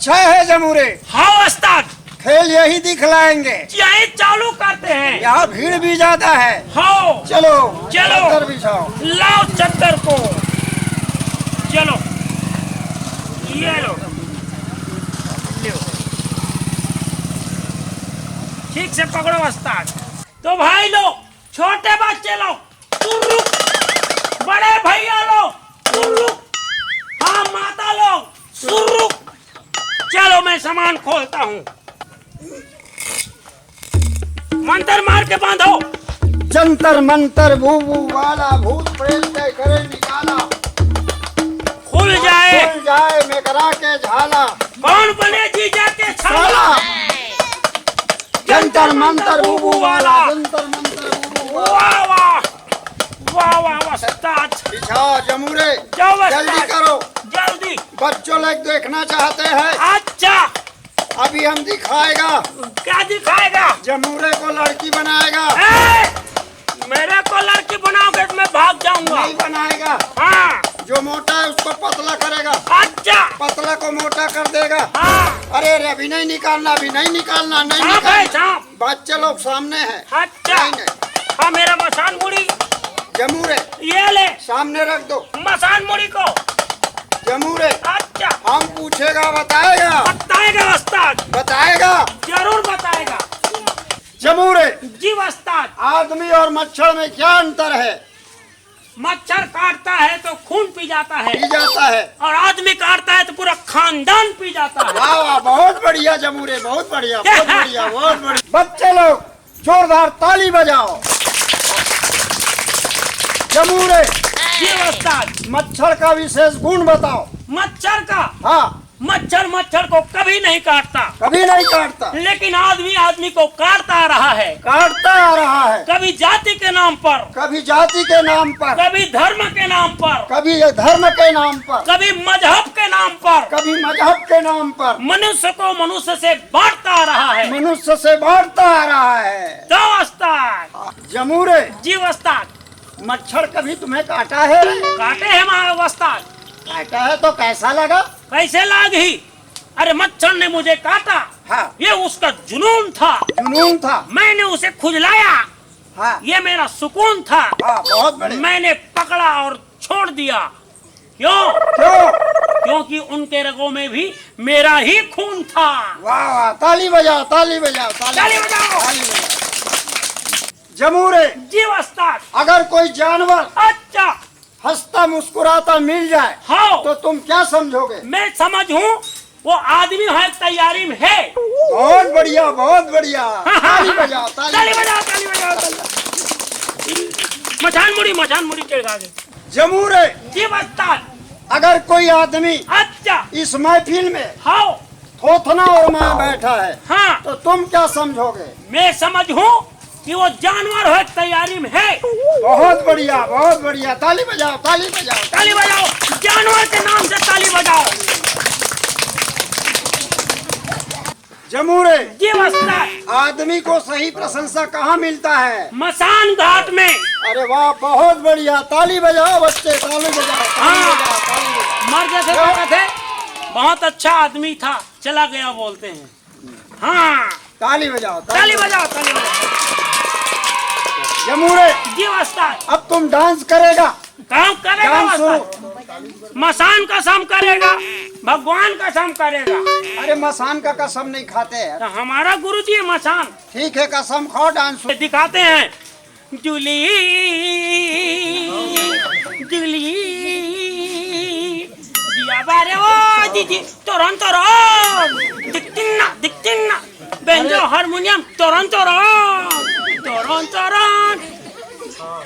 अच्छा है जमूरे। हाँ उस्ताद, खेल यही दिखलाएंगे। यही चालू करते हैं। यहाँ भीड़ भी ज्यादा है। हाँ चलो चलो, चद्दर बिछाओ। लाओ चद्दर को। चलो ये लो, ठीक से पकड़ो उस्ताद। तो भाई लोग, छोटे बच्चे लोग तुम रुक, बड़े भैया लोग तुम रुक, हाँ माता लोग तुम रुक। चलो मैं सामान खोलता हूँ। मंत्र मार के बांधो। जंतर मंतर भू भू वाला, भूत प्रेत के करे निकाला। खुल जाए मैं करा के झाला। कौन बने जीजा के छाला। जंतर मंतर भू भू वाला, जंतर मंतर भू भू वाला। वाह वाह वाह वाह उस्ताद। बिछाओ जमूरे, जाओ उस्ताद, जल्दी करो। जल्दी। बच्चों लोग देखना चाहते हैं। अच्छा, अभी हम दिखाएगा। क्या दिखाएगा। जमूरे को लड़की बनाएगा। मेरे को लड़की बनाओगे तो मैं भाग जाऊंगा। नहीं बनाएगा। हाँ, जो मोटा है उसको पतला करेगा। अच्छा, पतला को मोटा कर देगा। हाँ। अरे अभी नहीं निकालना, अभी नहीं निकालना, नहीं सांप है, निकालना। सांप। बच्चे लोग सामने हैं। अच्छा, हाँ मेरा मसान मुड़ी। जमूरे ये ले, सामने रख दो मसान मुड़ी को। जमूरे। अच्छा, हम पूछेगा बताएगा। बताएगा उस्ताद, बताएगा, जरूर बताएगा। जमूरे जी उस्ताद। आदमी और मच्छर में क्या अंतर है। मच्छर काटता है तो खून पी जाता है, पी जाता है। और आदमी काटता है तो पूरा खानदान पी जाता है। वाह वाह, बहुत बढ़िया जमूरे, बहुत बढ़िया, बहुत बढ़िया, बहुत बढ़िया। बच्चे लोग जोरदार ताली बजाओ। जमूरे जी उस्ताद। मच्छर का विशेष गुण बताओ। मच्छर का। हाँ, मच्छर को कभी नहीं काटता, कभी नहीं काटता, लेकिन आदमी को काटता आ रहा है। काटता आ रहा है। कभी जाति के नाम पर, कभी जाति के नाम पर, कभी धर्म के नाम पर, कभी धर्म के नाम पर, कभी मजहब के नाम पर, कभी मजहब के नाम पर मनुष्य को मनुष्य से बांटता आ रहा है। मनुष्य से बांटता आ रहा है। तो उस्ताद। जमूरे जी उस्ताद। मच्छर कभी तुम्हें काटा है। काटे हैं हमारे उस्ताद। काटा है तो कैसा लगा। कैसे लागी। अरे मच्छर ने मुझे काटा। हाँ, ये उसका जुनून था। जुनून था। मैंने उसे खुजलाया। हाँ, ये मेरा सुकून था। हाँ, बहुत बढ़िया। मैंने पकड़ा और छोड़ दिया। क्यों। क्योंकि उनके रगों में भी मेरा ही खून था। वाह वाह, ताली बजाओ, ताली बजाओ, ताली बजाओ। ताली बजाओ। जमूरे जी उस्ताद। अगर कोई जानवर अच्छा, हंसता मुस्कुराता मिल जाए, हाँ, तो तुम क्या समझोगे। मैं समझूं वो आदमी है, तैयारी में है। बहुत बढ़िया, बहुत बढ़िया। ताली बजाओ, ताली बजाओ, ताली बजाओ। मचान मुड़ी चढ़ गए। जमूरे जी उस्ताद। अगर कोई आदमी अच्छा, इस महफिल में हाँ, थोथना और माँ बैठा है, हाँ, तो तुम क्या समझोगे। मैं समझूं कि वो जानवर है, तैयारी में है। बहुत बढ़िया, बहुत बढ़िया। ताली बजाओ, ताली बजाओ, ताली बजाओ। जानवर के नाम से ताली बजाओ। जमूरे जी उस्ताद। आदमी को सही प्रशंसा कहाँ मिलता है। मसान घाट में। अरे वाह, बहुत बढ़िया। ताली बजाओ बच्चे, ताली बजाओ, ताली बजाओ, ताली बजाओ। मर जैसे कहते थे, बहुत अच्छा आदमी था, चला गया बोलते हैं। हाँ, ताली बजाओ, ताली बजाओ, ताली बजाओ। जमूरे जी उस्ताद। अब तुम डांस करेगा। काम करेगा डांस उस्ताद। मसान कसम करेगा, भगवान कसम करेगा। अरे मसान का कसम नहीं खाते हैं। तो हमारा गुरुजी है मसान। ठीक है, कसम खाओ, डांस दिखाते हैं। जुली जुली दिया बारे ओ दीदी तोरन दिक्तिन्ना बेंजो हारमोनियम तोरन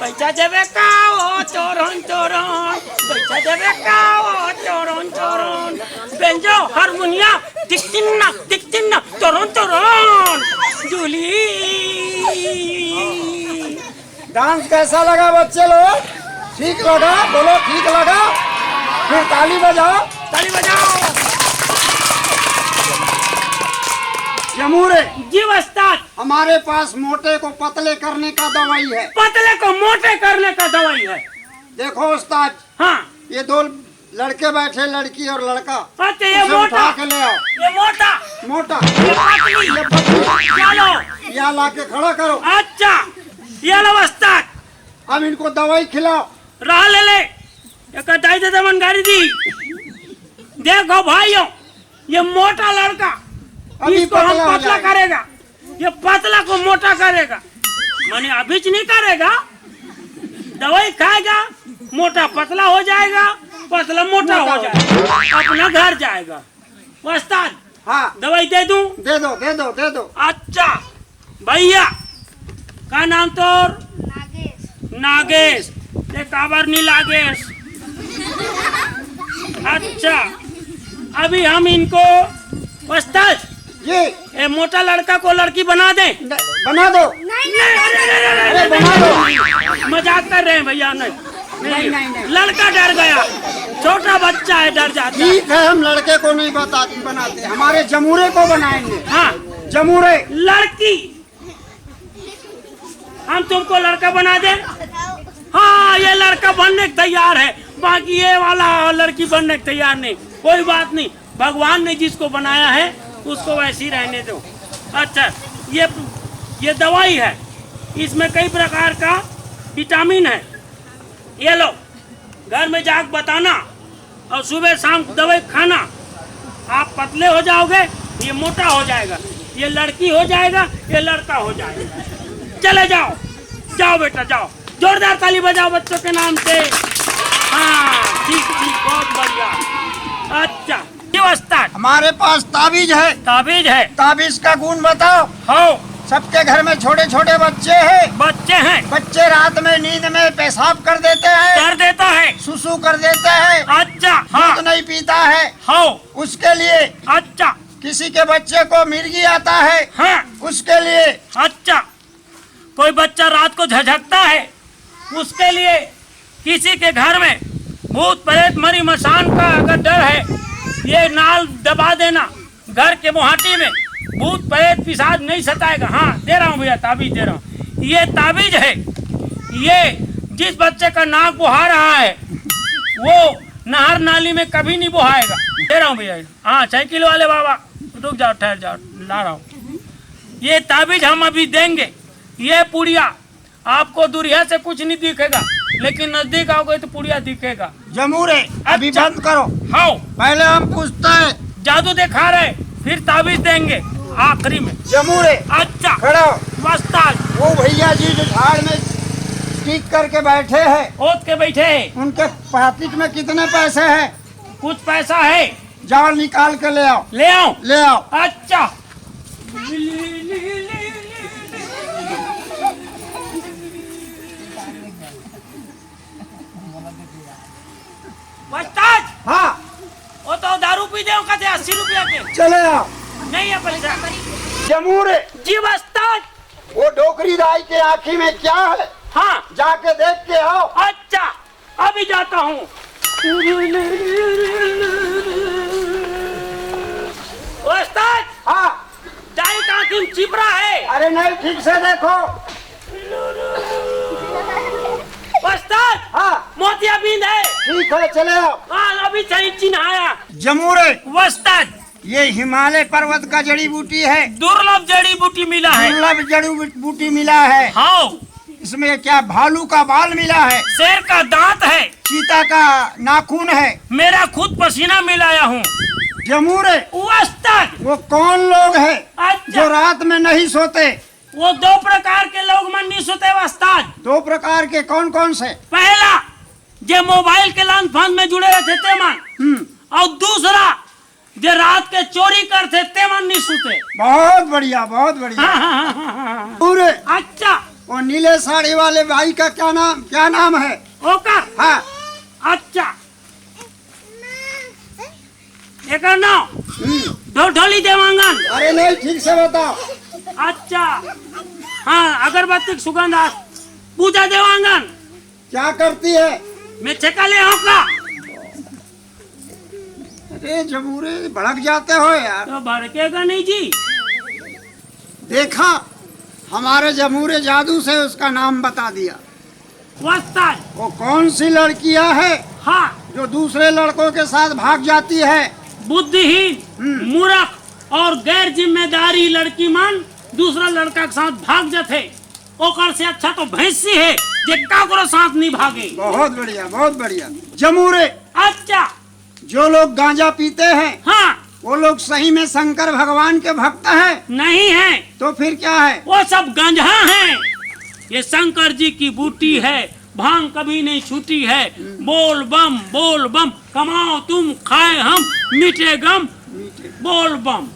पैसा देवे का ओ तोरन पैसा देवे का ओ तोरन बेंजो हारमोनियम दिक्तिन्ना तोरन जुली। डांस कैसा लगा बच्चे लोग। ठीक लगा, बोलो ठीक लगा। फिर ताली बजाओ, ताली बजाओ। जमूरे जी उस्ताद। हमारे पास मोटे को पतले करने का दवाई है। पतले को मोटे करने का दवाई है। देखो उस्ताद, हाँ, ये दो लड़के बैठे, लड़की और लड़का। अच्छा, ये मोटा के ले आओ। ये मोटा, मोटा, ये पतली, ये पतली। चलो यहाँ लाके खड़ा करो। अच्छा ये लो उस्ताद, अब इनको दवाई खिलाओ। रहा ले ये कटाई दे दमन गाड़ी दी। देखो भाइयों, ये मोटा लड़का अभी इसको हम पतला हो पतला जाएगा। करेगा, ये पतला को मोटा करेगा। माने अभी नहीं करेगा, दवाई खाएगा, मोटा पतला हो जाएगा, पतला मोटा हो जाएगा, अपना घर जाएगा। उस्ताद हाँ, दवाई दे दूं? दे दो, दे दो, दे दो। अच्छा भैया का नाम तोर? नागेश। ये काबर नहीं लागेश। अच्छा अभी हम इनको उस्ताद जी, ये मोटा लड़का को लड़की बना दें? बना दो। अरे बना दो। मजाक कर रहे हैं भैया। नहीं, लड़का डर गया, छोटा बच्चा है, डर जाता है। ठीक है, हम लड़के को नहीं बनाते, हमारे जमूरे को बनाएंगे। हाँ जमूरे। लड़की हम तुमको लड़का बना दें? हाँ ये लड़का बनने को तैयार है, बाकी ये वाला लड़की बनने को तैयार नहीं। कोई बात नहीं, भगवान ने जिसको बनाया है उसको वैसे ही रहने दो। अच्छा ये दवाई है, इसमें कई प्रकार का विटामिन है। ये लो, घर में जाकर बताना और सुबह शाम दवाई खाना। आप पतले हो जाओगे, ये मोटा हो जाएगा, ये लड़की हो जाएगा, ये लड़का हो जाएगा। चले जाओ, जाओ बेटा जाओ, जोरदार ताली बजाओ बच्चों के नाम से। हाँ ठीक ठीक, बहुत बढ़िया। अच्छा उस्ताद, हमारे पास ताबीज है। ताबीज है? ताबीज का गुण बताओ। हो, सबके घर में छोटे छोटे बच्चे हैं। बच्चे हैं, बच्चे रात में नींद में पेशाब कर देते हैं, कर देता है, सुसु कर देते हैं, अच्छा हाँ, दूध नहीं पीता है। हो, उसके लिए अच्छा किसी के बच्चे को मिर्गी आता है, हाँ, उसके लिए अच्छा कोई बच्चा रात को झझकता है, उसके लिए किसी के घर में भूत प्रेत मरी मसान का अगर डर है, ये नाल दबा देना, घर के मोहाटी में भूत प्रेत पिशाच नहीं सताएगा। हाँ दे रहा हूँ भैया, ताबीज दे रहा हूँ। ये ताबीज है, ये जिस बच्चे का नाक बुहा रहा है वो नहर नाली में कभी नहीं बुहाएगा। दे रहा हूँ भैया। हाँ साइकिल वाले बाबा रुक जाओ, ठहर जाओ, ला रहा हूँ। ये ताबीज हम अभी देंगे। ये पुड़िया आपको दूरिया से कुछ नहीं दिखेगा, लेकिन नजदीक आओगे तो पुड़िया दिखेगा। जमूरे अभी अच्छा। बंद करो। हाँ पहले हम पूछते हैं, जादू दिखा रहे, फिर ताबीज देंगे आखिरी में। जमूरे अच्छा खड़ो। उस्ताद, वो भैया जी जो झाड़ में टिक करके बैठे हैं, ओत के बैठे हैं, उनके पॉकेट में कितने पैसे हैं? कुछ पैसा है, जाओ निकाल के ले आओ। ले आओ। ले आओ। अच्छा उस्ताद, हाँ वो तो दारू पी दे, कहते 80 रुपया के। चले आओ। नहीं है पैसा। जमूरे जी उस्ताद। वो डोकरी दाई के आँखी में क्या है? हाँ जाके देख के आओ। अच्छा अभी जाता हूँ। उस्ताद, हाँ दाई का आँखी में चिपरा है। अरे नहीं, ठीक से देखो। उस्ताद, हाँ मोतियाबिंद है। ठीक है, चले आओ। हाँ अभी सही चिन्ह आया। जमूरे उस्ताद, ये हिमालय पर्वत का जड़ी बूटी है। दुर्लभ जड़ी बूटी मिला है। दुर्लभ जड़ी बूटी मिला है। हाँ, इसमें क्या भालू का बाल मिला है, शेर का दांत है, चीता का नाखून है, मेरा खुद पसीना मिलाया हूँ। जमूरे उस्ताद, वो कौन लोग हैं अच्छा, जो रात में नहीं सोते? वो 2 प्रकार के लोग मन नहीं सोते उस्ताद। 2 प्रकार के कौन कौन से? पहला जो मोबाइल के लान फान में जुड़े रहते ते मन, और दूसरा जो रात के चोरी करते ते मन नहीं सोते। बहुत बढ़िया, बहुत बढ़िया। हाँ। पूरे अच्छा, वो नीले साड़ी वाले भाई का क्या नाम है? ओकर। हाँ अच्छा, एक नाम ढोली देवांगन। अरे नहीं, ठीक से बताओ। अच्छा हाँ, अगरबत्ती की सुगंध। पूजा देवांगन। क्या करती है? मैं छका ले होगा। अरे जमूरे भड़क जाते हो यार। तो भड़केगा नहीं जी। देखा, हमारे जमूरे जादू से उसका नाम बता दिया। उस्ताद, वो कौन सी लड़कियां है हाँ, जो दूसरे लड़कों के साथ भाग जाती है बुद्धिहीन मूर्ख और गैर जिम्मेदारी लड़की मन दूसरा लड़का के साथ भाग जाते, ओकर से अच्छा तो भैंसी है जे काकरो साथ नहीं भागे। बहुत बढ़िया, बहुत बढ़िया। जमूरे। अच्छा, जो लोग गांजा पीते हैं, हाँ, वो लोग सही में शंकर भगवान के भक्त हैं? नहीं है। तो फिर क्या है? वो सब गंजा हैं। ये शंकर जी की बूटी है, भांग कभी नहीं छूटी है। बोल बम, कमाओ तुम खाए हम, मीठे गम बोल बम।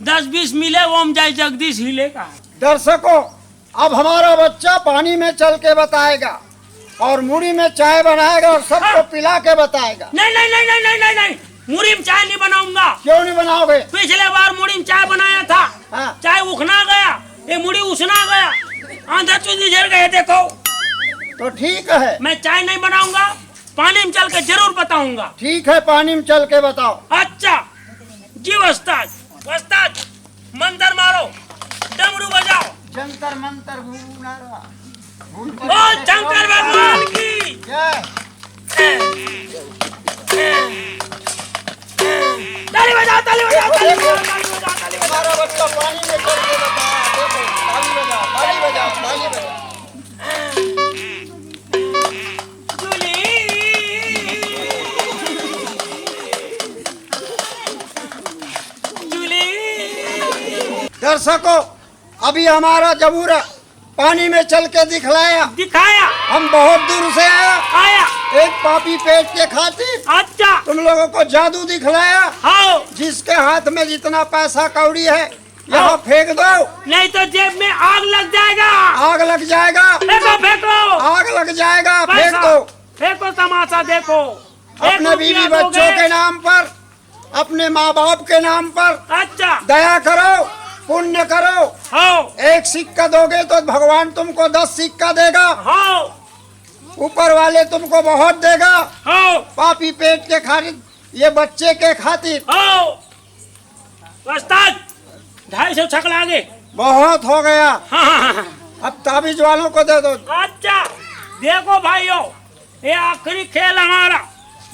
10-20 मिले ओम जय जगदीश हिलेगा। दर्शकों, अब हमारा बच्चा पानी में चल के बताएगा और मुड़ी में चाय बनाएगा और सबको पिला के बताएगा। नहीं, मुड़ी में चाय नहीं बनाऊंगा। क्यों नहीं बनाओगे? पिछले बार मुड़ी में चाय बनाया था, हाँ। चाय उखना गया, ये मुड़ी उसना गया, आंधा चूजी झड़ गए। देखो तो ठीक है, मैं चाय नहीं बनाऊंगा, पानी में चल के जरूर बताऊंगा। ठीक है, पानी में चल के बताओ। अच्छा जी उस्ताद, मंत्र मारो, डमरू बजाओ। जंतर मंतर बोल शंकर भगवान की जय। ताली बजाओ, ताली बजाओ, ताली बजाओ, हमारा बच्चा पानी में चल के बताया। देखो, ताली बजाओ, ताली बजाओ, ताली बजाओ। दर्शकों, अभी हमारा जबूरा पानी में चल के दिखाया। हम बहुत दूर से आया एक पापी पेट के खातिर। अच्छा, तुम लोगों को जादू दिखलाया। हाँ। जिसके हाथ में जितना पैसा कौड़ी है यहाँ फेंक दो, नहीं तो जेब में आग लग जाएगा। आग लग जाएगा। फेंको, आग लग जाएगा। फेंक दो। फेंको, तमाशा देखो। अपने बीवी बच्चों के नाम पर, अपने माँ बाप के नाम पर अच्छा दया करो, पुण्य करो। हाँ। 1 सिक्का दोगे तो भगवान तुमको 10 सिक्का देगा। हाँ। ऊपर वाले तुमको बहुत देगा। हाँ। पापी पेट के खातिर, ये बच्चे के खातिर। हाँ। उस्ताद 250 छकला आगे बहुत हो गया। हाँ। अब ताबीज वालों को दे दो। अच्छा देखो भाइयों, ये आखिरी खेल हमारा।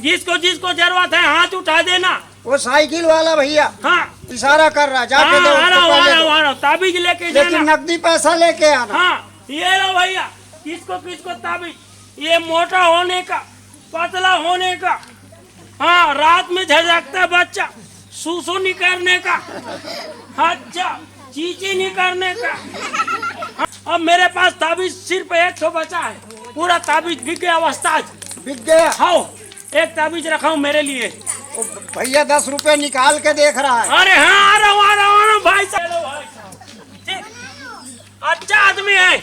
जिसको जरूरत है हाथ उठा देना। वो साइकिल वाला भैया हाँ इशारा कर रहा, जाके दो। हाँ, ताबीज लेके जाना, लेकिन नकदी पैसा लेके आना। हाँ, ये लो भैया, किसको ताबीज, ये मोटा होने का, पतला होने का, हाँ, रात में झटकता बच्चा, सूसू नहीं करने का, अच्छा, चीची नहीं करने का। हाँ, अब मेरे पास ताबीज सिर्फ 1 तो बचा है, पूरा ताबीज बिक गया। उस्ताद बिक गया? हाँ, एक ताबीज रखा हूँ मेरे लिए। भैया 10 रुपए निकाल के देख रहा है। अरे हाँ, आ रहा हूँ भाई साहब। ठीक, अच्छा आदमी है।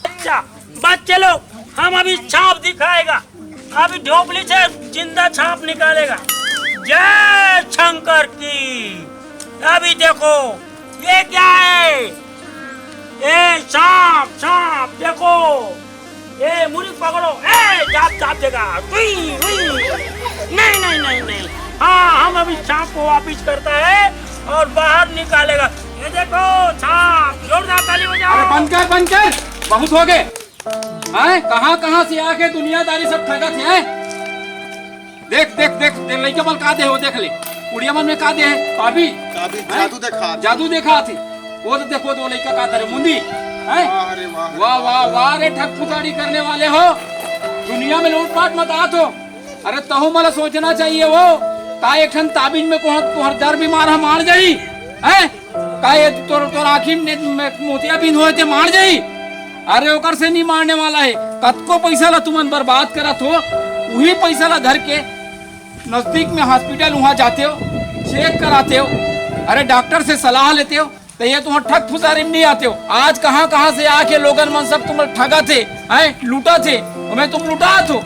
अच्छा बच्चे लोग, हम अभी छाप दिखाएगा, अभी ढोपली से जिंदा छाप निकालेगा। जय शंकर की। अभी देखो ये क्या है, ये सांप देखो, ये मुड़ी पकड़ो, चाप देगा। नहीं, हाँ, हम अभी सांप को वापिस करता है और बाहर निकालेगा। ये देखो सांप, जोरदार ताली बजाओ। बंद कर, बहुत हो गए। कहाँ से आके दुनियादारी सब ठगत है। देख लड़के बल का दे हो, देख ले उड़िया मन में का दे है। पापी जादू देखा थी। वो तो देखो दो लड़का का करे मुंदी। वाह रे, ठग फुसाड़ी करने वाले हो। दुनिया में लूटपाट मत आत हो। अरे तहु मला सोचना चाहिए वो का एक ठन ताबीज में तोहर दर बीमार हम मार जाई है का ये तोर आँखी में मोतिया बिंद होए थे मार जाई। अरे ओकर से नहीं मारने वाला है। कतको पैसा ला तुमन बर्बाद करत हो, वही पैसा ला धर के नजदीक में हॉस्पिटल वहाँ जाते हो, चेक कराते हो, अरे डॉक्टर से सलाह लेते हो, तो ये तुम ठग फुसारी में नहीं आते हो। आज कहाँ से आके लोगन मन सब तुम ठगा थे, लूटा थे, तुम्हें तुम लुटा थो।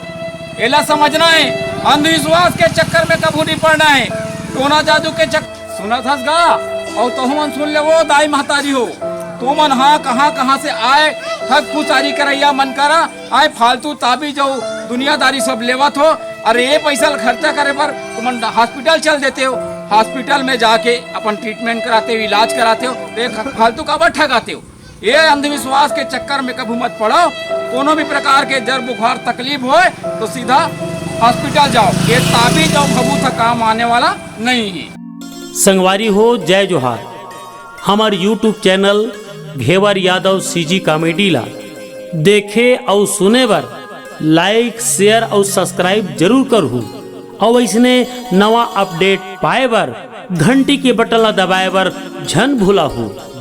एला समझना है, अंधविश्वास के चक्कर में कभी नहीं पड़ना है। टोना जादू के चक्कर सुना था गा, और तो मन सुन ले वो दाई महतारी हो। तो मन हाँ कहाँ से आए ठग फुसारी करैया मन करा आए फालतू ताबीज जो दुनियादारी सब लेवत हो। अरे ये पैसा खर्चा करे पर तुम हॉस्पिटल चल देते हो, हॉस्पिटल में जाके अपन ट्रीटमेंट कराते हो, इलाज कराते हो, तो फालतू का बात ठगाते हो। ये अंधविश्वास के चक्कर में कभी मत पड़ो। कोनो भी प्रकार के जर बुखार तकलीफ हो तो सीधा हॉस्पिटल जाओ। ये ताबीज और भभूत काम आने वाला नहीं है। संगवारी हो जय जोहार। हमार यूट्यूब चैनल घेवर यादव सीजी कॉमेडी ला देखे और सुने बर लाइक शेयर और सब्सक्राइब जरूर करहु और इसने नवा अपडेट पाए बर घंटी के बटन ला दबाए बर झन भूला हूँ।